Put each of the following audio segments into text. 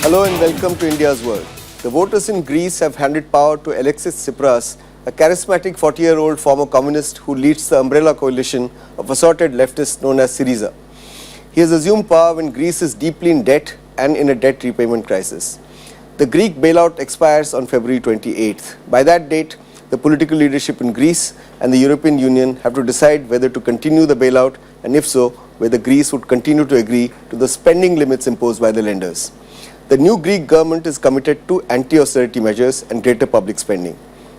Hello and welcome to India's World. The voters in Greece have handed power to Alexis Tsipras, a charismatic 40-year-old former communist who leads the umbrella coalition of assorted leftists known as Syriza. He has assumed power when Greece is deeply in debt and in a debt repayment crisis. The Greek bailout expires on February 28th. By that date, the political leadership in Greece and the European Union have to decide whether to continue the bailout and if so, whether Greece would continue to agree to the spending limits imposed by the lenders. The new Greek government is committed to anti-austerity measures and greater public spending.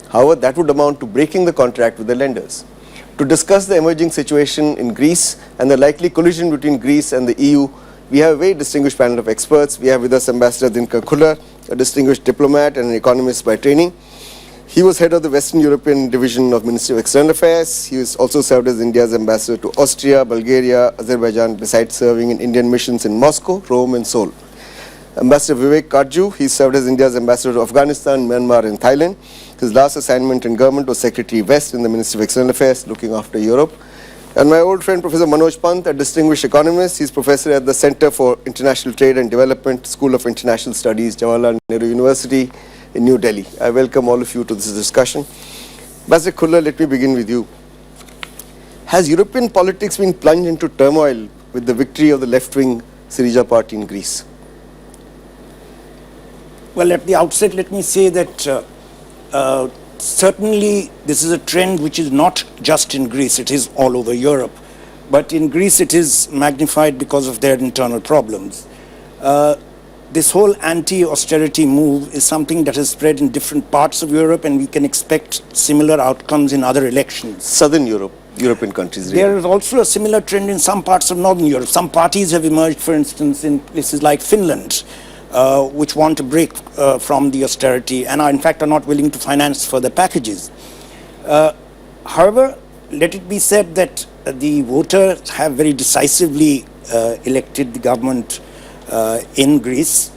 However, that would amount to breaking the contract with the lenders. To discuss the emerging situation in Greece and the likely collision between Greece and the EU, we have a very distinguished panel of experts. We have with us Ambassador Dinkar Khullar, a distinguished diplomat and an economist by training. He was head of the Western European Division of Ministry of External Affairs. He has also served as India's ambassador to Austria, Bulgaria, Azerbaijan, besides serving in Indian missions in Moscow, Rome and Seoul. Ambassador Vivek Katju, he served as India's ambassador to Afghanistan, Myanmar and Thailand. His last assignment in government was Secretary West in the Ministry of External Affairs, looking after Europe. And my old friend Professor Manoj Pant, a distinguished economist. He's professor at the Center for International Trade and Development, School of International Studies, Jawaharlal Nehru University in New Delhi. I welcome all of you to this discussion. Ambassador Khullar, let me begin with you. Has European politics been plunged into turmoil with the victory of the left-wing Syriza party in Greece? Well, at the outset, let me say that certainly this is a trend which is not just in Greece, it is all over Europe. But in Greece, it is magnified because of their internal problems. This whole anti-austerity move is something that has spread in different parts of Europe, and we can expect similar outcomes in other elections. Southern Europe, European countries. Really. There is also a similar trend in some parts of Northern Europe. Some parties have emerged, for instance, in places like Finland, which want to break from the austerity and are in fact are not willing to finance further packages. However, let it be said that the voters have very decisively elected the government in Greece,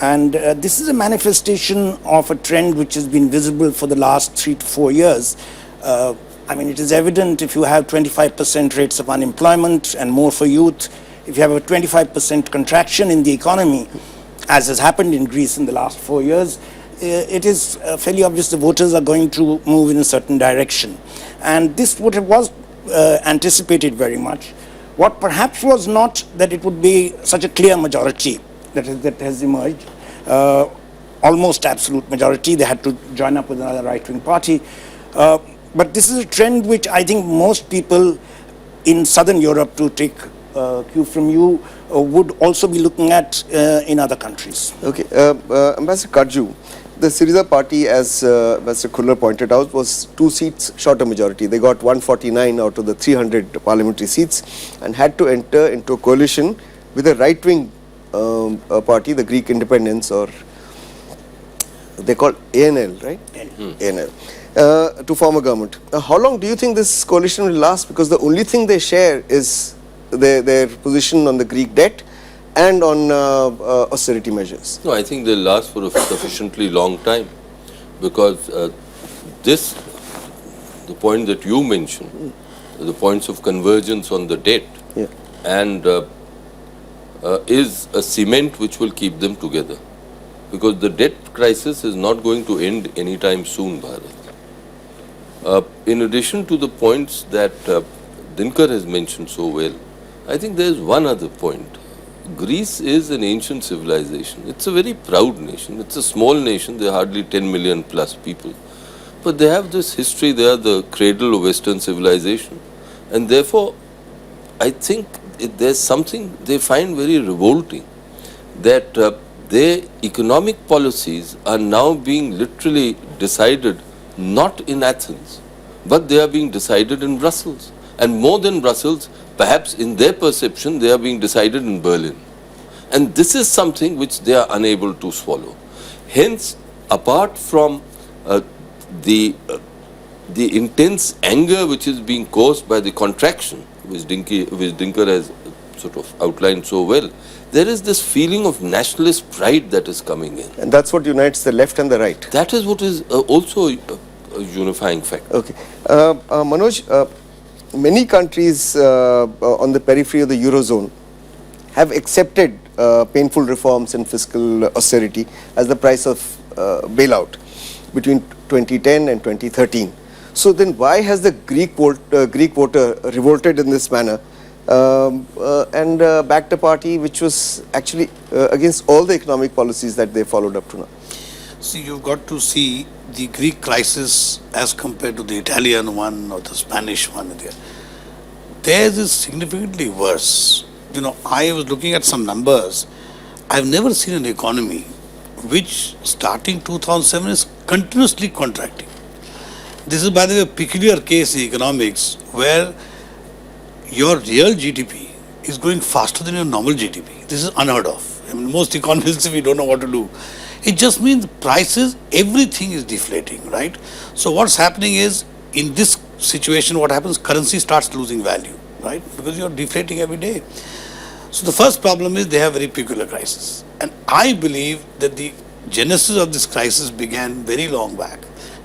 and this is a manifestation of a trend which has been visible for the last 3 to 4 years. I mean, it is evident if you have 25% rates of unemployment and more for youth, if you have a 25% contraction in the economy, as has happened in Greece in the last 4 years, it is fairly obvious the voters are going to move in a certain direction. And this was anticipated very much. What perhaps was not that it would be such a clear majority that has emerged, almost absolute majority. They had to join up with another right-wing party. But this is a trend which I think most people in Southern Europe, to take cue from you, would also be looking at in other countries. Okay, Ambassador Katju, the Syriza party, as Ambassador Khullar pointed out, was 2 seats short of majority. They got 149 out of the 300 parliamentary seats and had to enter into a coalition with a right-wing party, the Greek Independence, or they call ANL, right? ANL. To form a government. How long do you think this coalition will last? Because the only thing they share is their position on the Greek debt and on austerity measures. No, I think they'll last for a sufficiently long time, because the point that you mentioned, the points of convergence on the debt, and is a cement which will keep them together, because the debt crisis is not going to end anytime soon, Bharat. In addition to the points that Dinkar has mentioned so well, I think there is one other point. Greece is an ancient civilization. It's a very proud nation. It's a small nation. There are hardly 10 million plus people. But they have this history. They are the cradle of Western civilization. And therefore, I think there's something they find very revolting, that their economic policies are now being literally decided not in Athens, but they are being decided in Brussels. And more than Brussels, perhaps in their perception, they are being decided in Berlin. And this is something which they are unable to swallow. Hence, apart from the intense anger which is being caused by the contraction, which Dinkar has sort of outlined so well, there is this feeling of nationalist pride that is coming in. And that's what unites the left and the right. That is what is also a unifying factor. Okay. Manoj, many countries on the periphery of the Eurozone have accepted painful reforms and fiscal austerity as the price of bailout between 2010 and 2013. So then why has the Greek voter revolted in this manner and backed a party which was actually against all the economic policies that they followed up to now? See, you've got to see the Greek crisis as compared to the Italian one or the Spanish one. Theirs is significantly worse. You know, I was looking at some numbers. I've never seen an economy which starting 2007 is continuously contracting. This is, by the way, a peculiar case in economics where your real GDP is growing faster than your normal GDP. This is unheard of. I mean, most economists, we don't know what to do. It just means prices, everything is deflating, right? So what's happening is, in this situation, what happens, currency starts losing value, right? Because you're deflating every day. So the first problem is they have very peculiar crisis. And I believe that the genesis of this crisis began very long back.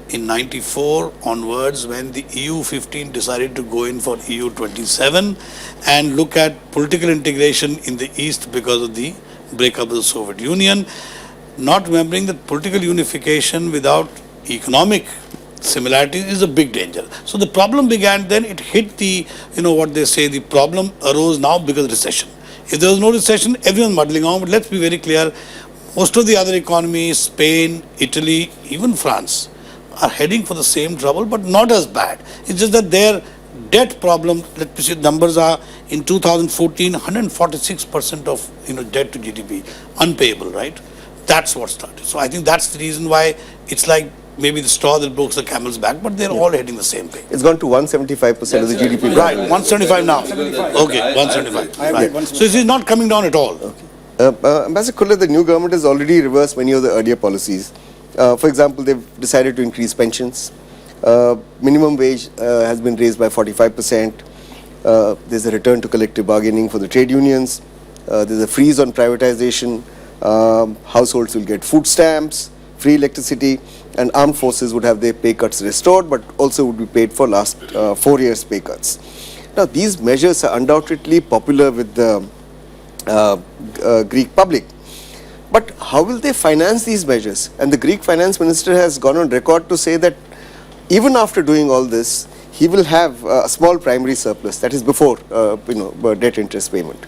In 94 onwards, when the EU 15 decided to go in for EU 27 and look at political integration in the East because of the breakup of the Soviet Union, not remembering that political unification without economic similarities is a big danger. So the problem began then, it hit the, what they say, the problem arose now because of recession. If there was no recession, everyone's muddling on, but let's be very clear, most of the other economies, Spain, Italy, even France, are heading for the same trouble, but not as bad. It's just that their debt problem, let me see, numbers are in 2014, 146% of debt to GDP, unpayable, right? That's what started. So I think that's the reason why it's like maybe the straw that broke the camel's back, but they're all heading the same way. It's gone to 175% of the GDP. Right, 175 now. Okay, 175. Right. So this is not coming down at all. Okay. Ambassador Khullar, the new government has already reversed many of the earlier policies. For example, they've decided to increase pensions. Minimum wage has been raised by 45%. There's a return to collective bargaining for the trade unions. There's a freeze on privatization. Households will get food stamps, free electricity, and armed forces would have their pay cuts restored, but also would be paid for last 4 years' pay cuts. Now, these measures are undoubtedly popular with the Greek public. But how will they finance these measures? And the Greek finance minister has gone on record to say that even after doing all this, he will have a small primary surplus, that is before debt interest payment.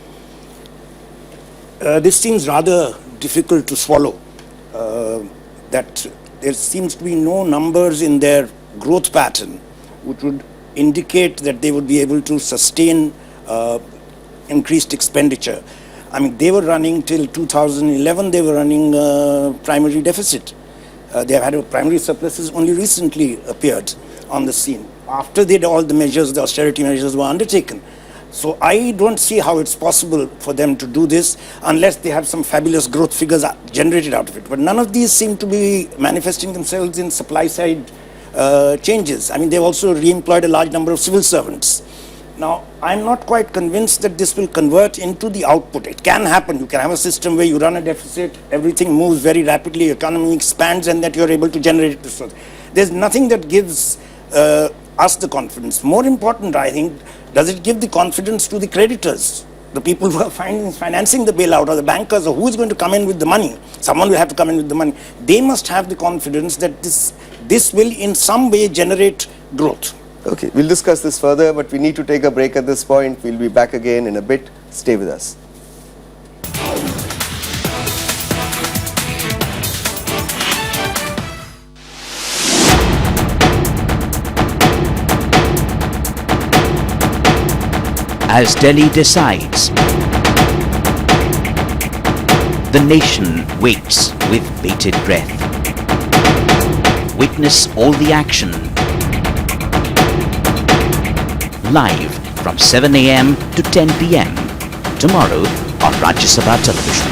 This seems rather difficult to swallow, that there seems to be no numbers in their growth pattern which would indicate that they would be able to sustain increased expenditure. I mean, they were running till 2011, they were running primary deficit. They have had a primary surpluses only recently appeared on the scene. After they did all the measures, the austerity measures were undertaken. So I don't see how it's possible for them to do this unless they have some fabulous growth figures generated out of it. But none of these seem to be manifesting themselves in supply side changes. I mean, they've also re-employed a large number of civil servants. Now, I'm not quite convinced that this will convert into the output. It can happen. You can have a system where you run a deficit, everything moves very rapidly, economy expands, and that you're able to generate this. There's nothing that gives us the confidence. More important, I think, does it give the confidence to the creditors, the people who are financing the bailout, or the bankers, or who is going to come in with the money? Someone will have to come in with the money. They must have the confidence that this will in some way generate growth. Okay, we'll discuss this further, but we need to take a break at this point. We'll be back again in a bit. Stay with us. As Delhi decides, the nation waits with bated breath. Witness all the action live from 7 a.m. to 10 p.m. tomorrow on Rajya Sabha television.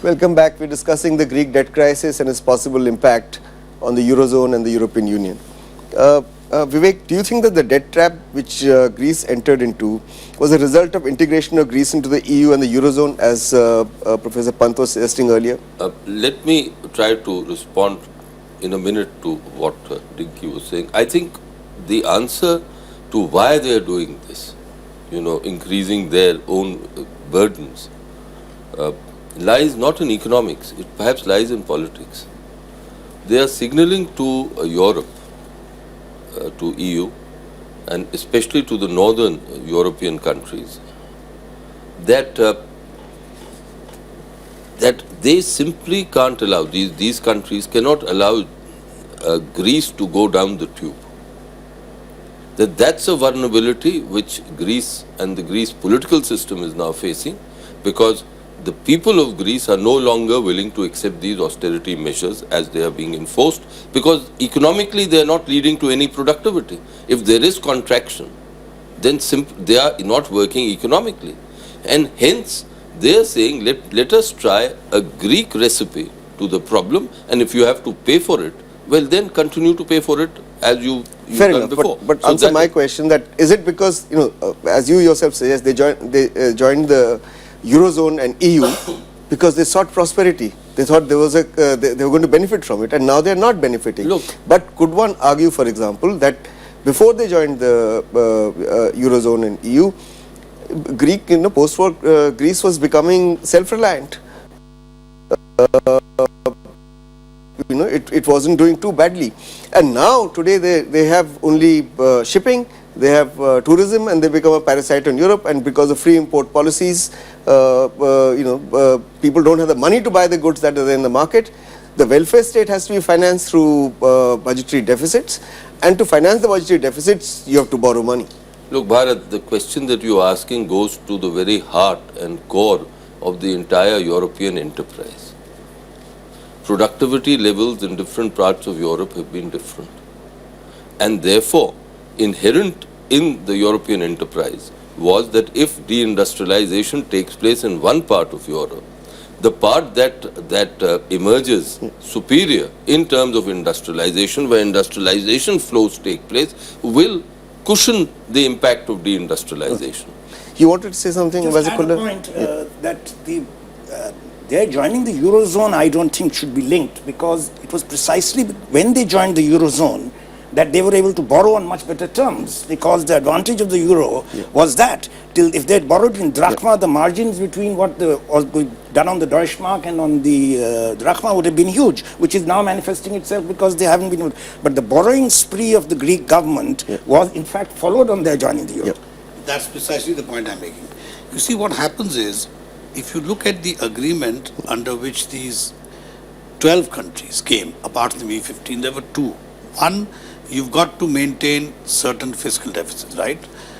Welcome back. We're discussing the Greek debt crisis and its possible impact on the Eurozone and the European Union. Vivek, do you think that the debt trap which Greece entered into was a result of integration of Greece into the EU and the Eurozone, as Professor Pant was suggesting earlier? Let me try to respond in a minute to what Dinkar was saying. I think the answer to why they are doing this, increasing their own burdens, lies not in economics, it perhaps lies in politics. They are signaling to Europe, to EU, and especially to the northern European countries, that they simply can't allow, these countries cannot allow Greece to go down the tube. That's a vulnerability which Greece and the Greece political system is now facing, because the people of Greece are no longer willing to accept these austerity measures as they are being enforced, because economically they are not leading to any productivity. If there is contraction, then they are not working economically. And hence, they are saying, let us try a Greek recipe to the problem, and if you have to pay for it, well, then continue to pay for it as you've Fair done enough, before. but So answer that- my question, that is it because, as you yourself say, yes, they joined the Eurozone and EU because they sought prosperity. They thought there was they were going to benefit from it, and now they are not benefiting. Look. But could one argue, for example, that before they joined the Eurozone and EU, Greek, post-war Greece was becoming self-reliant. It wasn't doing too badly, and now today they have only shipping, they have tourism, and they become a parasite on Europe. And because of free import policies, people don't have the money to buy the goods that are there in the market. The welfare state has to be financed through budgetary deficits, and to finance the budgetary deficits, you have to borrow money. Look, Bharat, the question that you're asking goes to the very heart and core of the entire European enterprise. Productivity levels in different parts of Europe have been different. And therefore, inherent in the European enterprise was that if deindustrialization takes place in one part of Europe, the part that emerges superior in terms of industrialization, where industrialization flows take place, will cushion the impact of deindustrialization. You wanted to say something, Just add a Khullar? point that their joining the Eurozone, I don't think should be linked, because it was precisely when they joined the Eurozone that they were able to borrow on much better terms, because the advantage of the euro was that if they had borrowed in drachma, the margins between what was done on the Deutschmark and on the drachma would have been huge, which is now manifesting itself because they haven't been. But the borrowing spree of the Greek government was in fact followed on their joining the euro. That's precisely the point I'm making. You see, what happens is, if you look at the agreement under which these 12 countries came, apart from the E15, there were two. One, you've got to maintain certain fiscal deficits, right?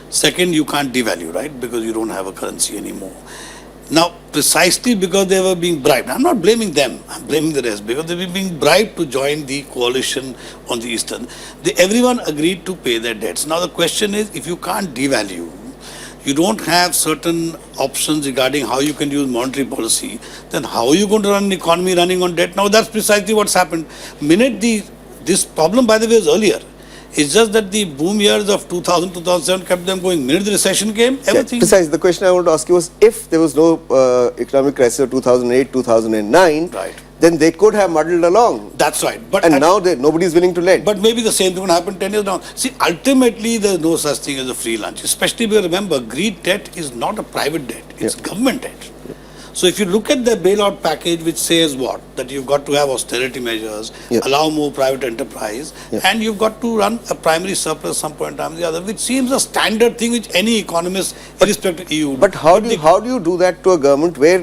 Second, you can't devalue, right? Because you don't have a currency anymore. Now, precisely because they were being bribed, I'm not blaming them, I'm blaming the rest, because they were being bribed to join the coalition on the Eastern. Everyone agreed to pay their debts. Now, the question is, if you can't devalue, you don't have certain options regarding how you can use monetary policy, then how are you going to run an economy running on debt? Now, that's precisely what's happened. This problem, by the way, was earlier. It's just that the boom years of 2000, 2007 kept them going. Minute the recession came, everything. Precisely. The question I want to ask you was, if there was no economic crisis of 2008, 2009, Right. then they could have muddled along. That's right. But And now nobody is willing to lend. But maybe the same thing will happen 10 years down. See, ultimately, there's no such thing as a free lunch. Especially because remember, Greek debt is not a private debt. It's government debt. So if you look at the bailout package, which says what? That you've got to have austerity measures, allow more private enterprise, and you've got to run a primary surplus some point in time or the other, which seems a standard thing which any economist, irrespective of EU. But how do you do that to a government where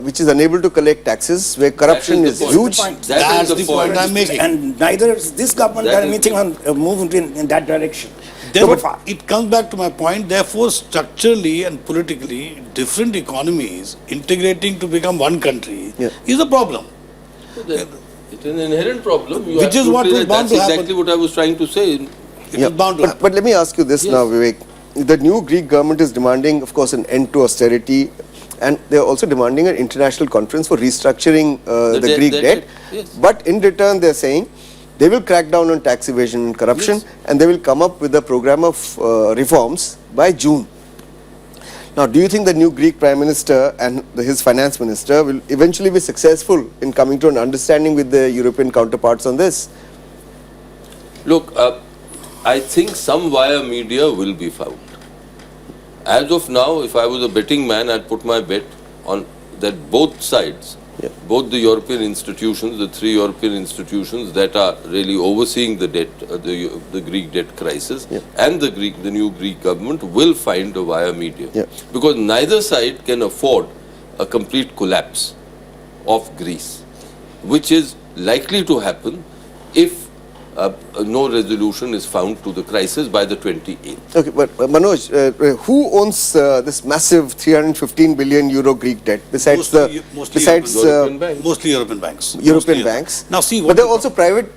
which is unable to collect taxes, where corruption is That is the point. huge? That's the point I'm making. And neither has this government That done is anything on movement in that direction. Therefore, So far. it comes back to my point. Therefore, structurally and politically, different economies integrating to become one country is a problem. It's an inherent problem. You Which is what absolutely was right. bound That's to happen. exactly what I was trying to say. It is bound to happen. But let me ask you this now, Vivek. The new Greek government is demanding, of course, an end to austerity, and they are also demanding an international conference for restructuring the Greek debt. Yes. But in return, they are saying they will crack down on tax evasion and corruption, and they will come up with a program of reforms by June. Now, do you think the new Greek Prime Minister and his Finance Minister will eventually be successful in coming to an understanding with the European counterparts on this? Look, I think some via media will be found. As of now, if I was a betting man, I'd put my bet on that both sides, both the European institutions, the three European institutions that are really overseeing the debt, the Greek debt crisis, and the new Greek government will find a via media. Because neither side can afford a complete collapse of Greece, which is likely to happen if no resolution is found to the crisis by the 28th. Okay, but Manoj, who owns this massive 315 billion euro Greek debt besides European banks. Mostly European banks. European banks? Now see, but there are also private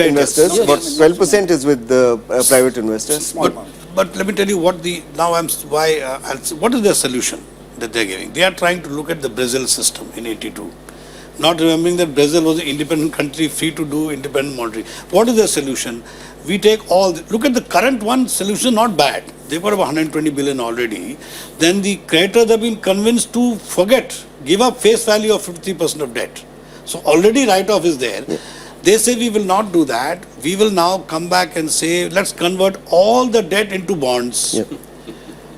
investors. Yes. But 12% is with the private investors. But let me tell you what what is their solution that they're giving? They are trying to look at the Brazil system in '82. Not remembering that Brazil was an independent country, free to do independent monetary. What is their solution? We take look at the current one, solution not bad. They've got about 120 billion already. Then the creditors have been convinced to give up face value of 53% of debt. So already write-off is there. They say we will not do that. We will now come back and say, let's convert all the debt into bonds.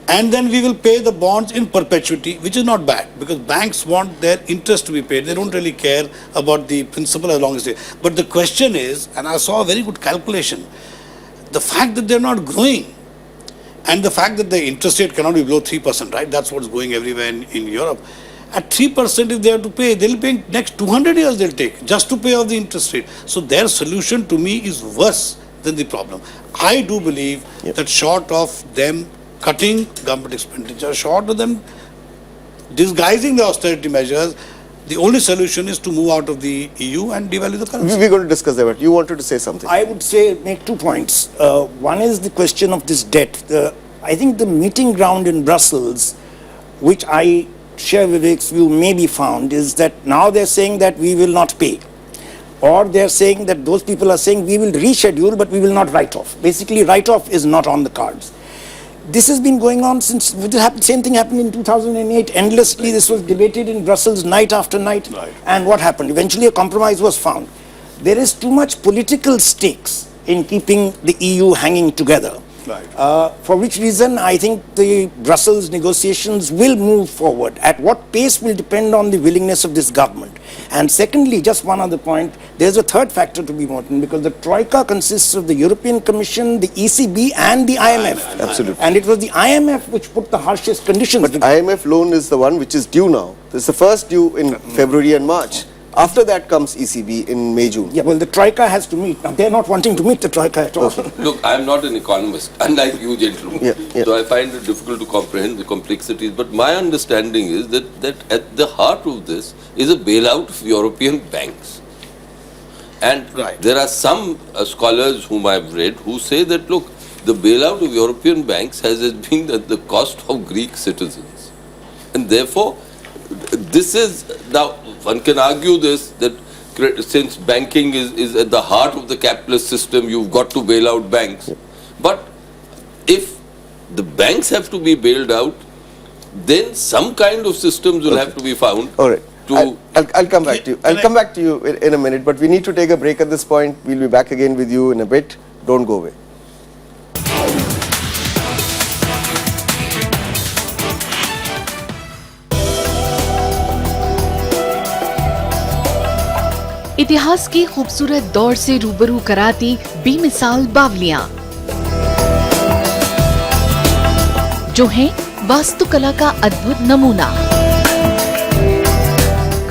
And then we will pay the bonds in perpetuity, which is not bad because banks want their interest to be paid. They don't really care about the principal as long as they. But the question is, and I saw a very good calculation, the fact that they're not growing and the fact that the interest rate cannot be below 3%, right? That's what's going everywhere in Europe. At 3%, if they have to pay, they'll pay next 200 years they'll take just to pay off the interest rate. So their solution to me is worse than the problem. I do believe that short of them cutting government expenditure, short of them disguising the austerity measures, the only solution is to move out of the EU and devalue the currency. We're going to discuss that, but you wanted to say something. I would say make 2 points. One is the question of this debt. I think the meeting ground in Brussels, which I share Vivek's view may be found, is that now they're saying that we will not pay. Or they're saying that those people are saying we will reschedule, but we will not write off. Basically, write off is not on the cards. This has been going on since, same thing happened in 2008. Endlessly, this was debated in Brussels night after night. And what happened? Eventually, a compromise was found. There is too much political stakes in keeping the EU hanging together. For which reason, I think the Brussels negotiations will move forward. At what pace will depend on the willingness of this government. And secondly, just one other point, there's a third factor to be noted because the Troika consists of the European Commission, the ECB and the IMF. Absolutely. And it was the IMF which put the harshest conditions. But IMF loan is the one which is due now. It's the first due in February and March. After that comes ECB in May, June. Yeah, well, the Troika has to meet. Now, they're not wanting to meet the Troika at all. Look, I'm not an economist, unlike you gentlemen. So I find it difficult to comprehend the complexities. But my understanding is that at the heart of this is a bailout of European banks. And there are some scholars whom I've read who say that, look, the bailout of European banks has been at the cost of Greek citizens. And therefore, this is, now one can argue this, that since banking is at the heart of the capitalist system, you've got to bail out banks. But if the banks have to be bailed out, then some kind of systems will have to be found. All right. I'll come back to you. I'll come back to you in a minute, but we need to take a break at this point. We'll be back again with you in a bit. Don't go away. इतिहास की खूबसूरत दौर से रूबरू कराती बेमिसाल बावलियां, जो हैं वास्तुकला का अद्भुत नमूना,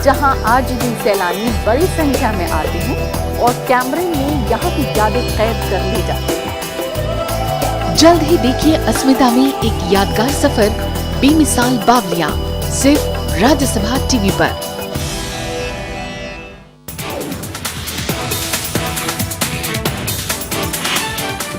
जहां आज भी सैलानी बड़ी संख्या में आते हैं और कैमरे में यहाँ की यादें कैद कर ली जाती हैं। जल्द ही देखिए अस्मिता में एक यादगार सफर बेमिसाल बावलियां, सिर्फ राज्यसभा टीवी पर।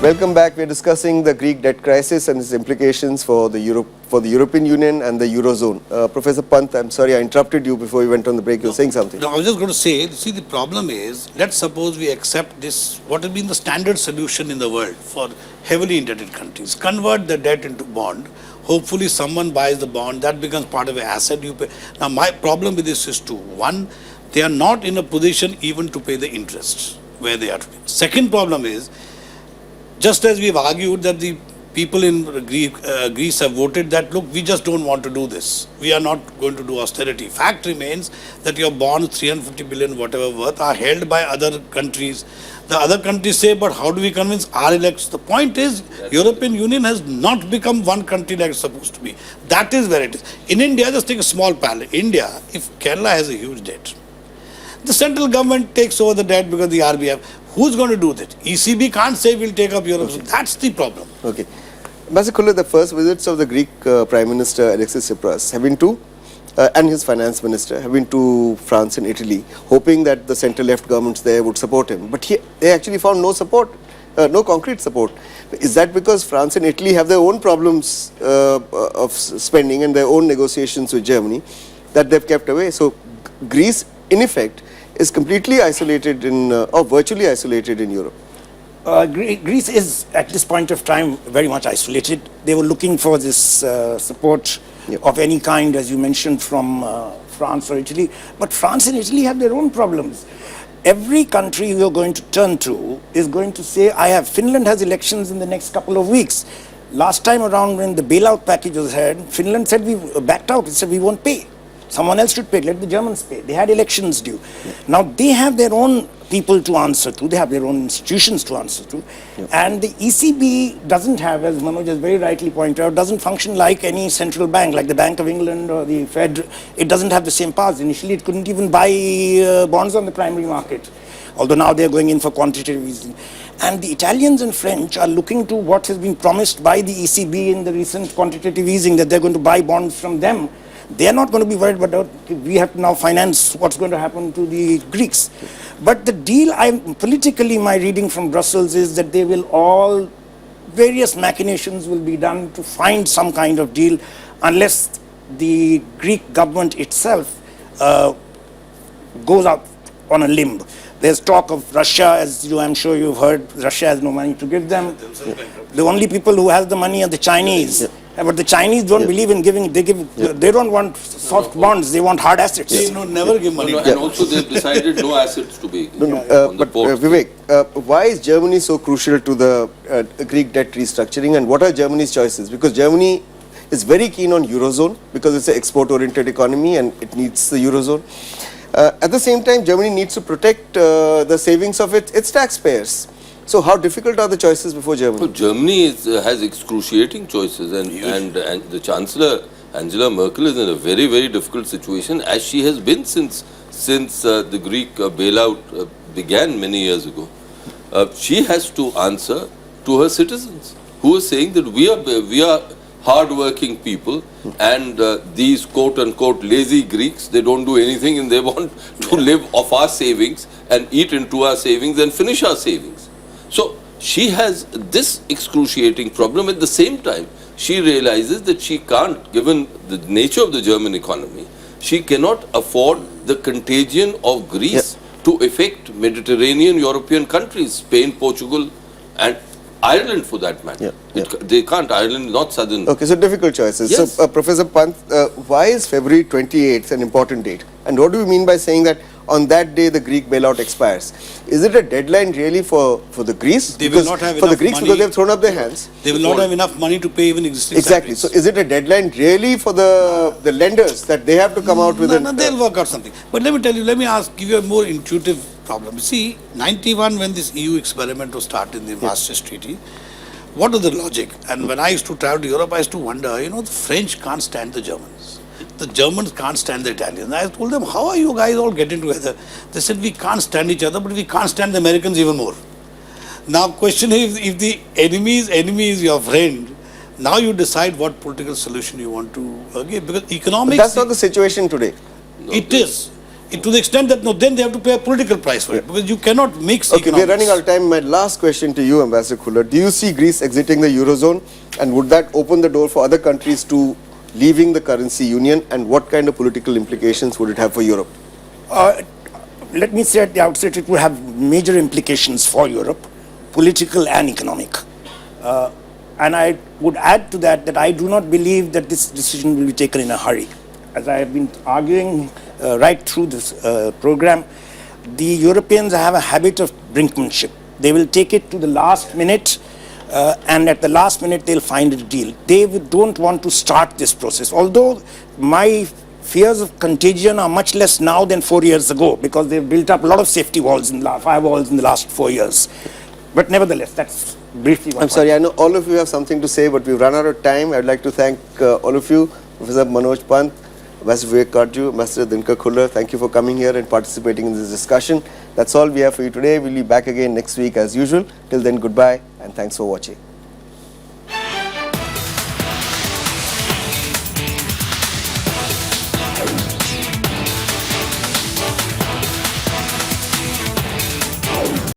Welcome back. We're discussing the Greek debt crisis and its implications for the European Union and the Eurozone. Professor Pant, I'm sorry I interrupted you before you went on the break. You were saying something. No, I was just going to say, see, the problem is, let's suppose we accept this, what has been the standard solution in the world for heavily indebted countries. Convert the debt into bond. Hopefully someone buys the bond, that becomes part of an asset you pay. Now my problem with this is two. One, they are not in a position even to pay the interest where they are to pay. Second problem is, Just as we've argued that the people in Greece have voted that, look, we just don't want to do this. We are not going to do austerity. Fact remains that your bonds, 350 billion, whatever worth, are held by other countries. The other countries say, but how do we convince our electors? The point is, European Union has not become one country like it's supposed to be. That is where it is. In India, just take a small parallel. India, if Kerala has a huge debt, the central government takes over the debt because the RBI. Who's going to do that? ECB can't say we'll take up Europe. So that's the problem. Okay. Ambassador Khullar, the first visits of the Greek Prime Minister Alexis Tsipras have been to, and his finance minister have been to France and Italy, hoping that the centre-left governments there would support him. But they actually found no support, no concrete support. Is that because France and Italy have their own problems of spending and their own negotiations with Germany that they've kept away? So Greece, in effect, is completely isolated in, or virtually isolated in Europe. Greece is at this point of time very much isolated. They were looking for this support of any kind, as you mentioned, from France or Italy. But France and Italy have their own problems. Every country you are going to turn to is going to say, Finland has elections in the next couple of weeks. Last time around when the bailout package was had, Finland said we backed out. It said we won't pay. Someone else should pay. Let the Germans pay. They had elections due. Now they have their own people to answer to. They have their own institutions to answer to. And the ECB doesn't have, as Manoj has very rightly pointed out, doesn't function like any central bank, like the Bank of England or the Fed. It doesn't have the same powers. Initially, it couldn't even buy bonds on the primary market. Although now they're going in for quantitative easing. And the Italians and French are looking to what has been promised by the ECB in the recent quantitative easing, that they're going to buy bonds from them. They are not going to be worried about we have to now finance what's going to happen to the Greeks. But the deal, politically, my reading from Brussels is that they will all, various machinations will be done to find some kind of deal unless the Greek government itself goes out on a limb. There's talk of Russia, as I'm sure you've heard, Russia has no money to give them. The only people who have the money are the Chinese. But the Chinese don't believe in giving, they don't want soft bonds, they want hard assets. They never give money. And also they've decided no assets to be on the But port. Vivek, why is Germany so crucial to the Greek debt restructuring, and what are Germany's choices? Because Germany is very keen on Eurozone because it's an export-oriented economy and it needs the Eurozone. At the same time, Germany needs to protect the savings of its taxpayers. So how difficult are the choices before Germany? So Germany has excruciating choices, and the Chancellor Angela Merkel is in a very, very difficult situation, as she has been since the Greek bailout began many years ago. She has to answer to her citizens who are saying that we are hard-working people, and these quote-unquote lazy Greeks, they don't do anything and they want to live off our savings and eat into our savings and finish our savings. So she has this excruciating problem. At the same time, she realizes that she can't, given the nature of the German economy, she cannot afford the contagion of Greece to affect Mediterranean European countries, Spain, Portugal, and Ireland for that matter. They can't. Ireland, not southern. Okay, so difficult choices. Yes. So, Professor Pant, why is February 28th an important date? And what do you mean by saying that on that day the Greek bailout expires? Is it a deadline really for the Greece? They will not have for the enough Greeks money. Because they've thrown up their hands. They will not have enough money to pay even existing Exactly. salaries. So is it a deadline really for the lenders that they have to come out with No, they'll work out something. But let me tell you, give you a more intuitive problem. See, 91 when this EU experiment was started in the Maastricht Treaty, what was the logic? And when I used to travel to Europe, I used to wonder, the French can't stand the Germans. The Germans can't stand the Italians. I told them, how are you guys all getting together? They said, we can't stand each other, but we can't stand the Americans even more. Now, question is, if the enemy's enemy is your friend, now you decide what political solution you want to give. Because economics... But that's not the situation today. It is. To the extent that, then they have to pay a political price for it. Because you cannot mix Okay, economics. we are running out of time. My last question to you, Ambassador Khullar. Do you see Greece exiting the Eurozone? And would that open the door for other countries to leaving the currency union? And what kind of political implications would it have for Europe? Let me say at the outset, it would have major implications for Europe, political and economic. And I would add to that I do not believe that this decision will be taken in a hurry. As I have been arguing right through this program, the Europeans have a habit of brinkmanship. They will take it to the last minute and at the last minute they'll find a deal. They don't want to start this process. Although my fears of contagion are much less now than 4 years ago, because they've built up a lot of safety walls, firewalls in the last 4 years. But nevertheless, that's briefly one I'm sorry, I know all of you have something to say, but we've run out of time. I'd like to thank all of you, Professor Manoj Pant, Master Vivek Katju, Master Dinkar Khullar. Thank you for coming here and participating in this discussion. That's all we have for you today. We'll be back again next week as usual. Till then, goodbye and thanks for watching.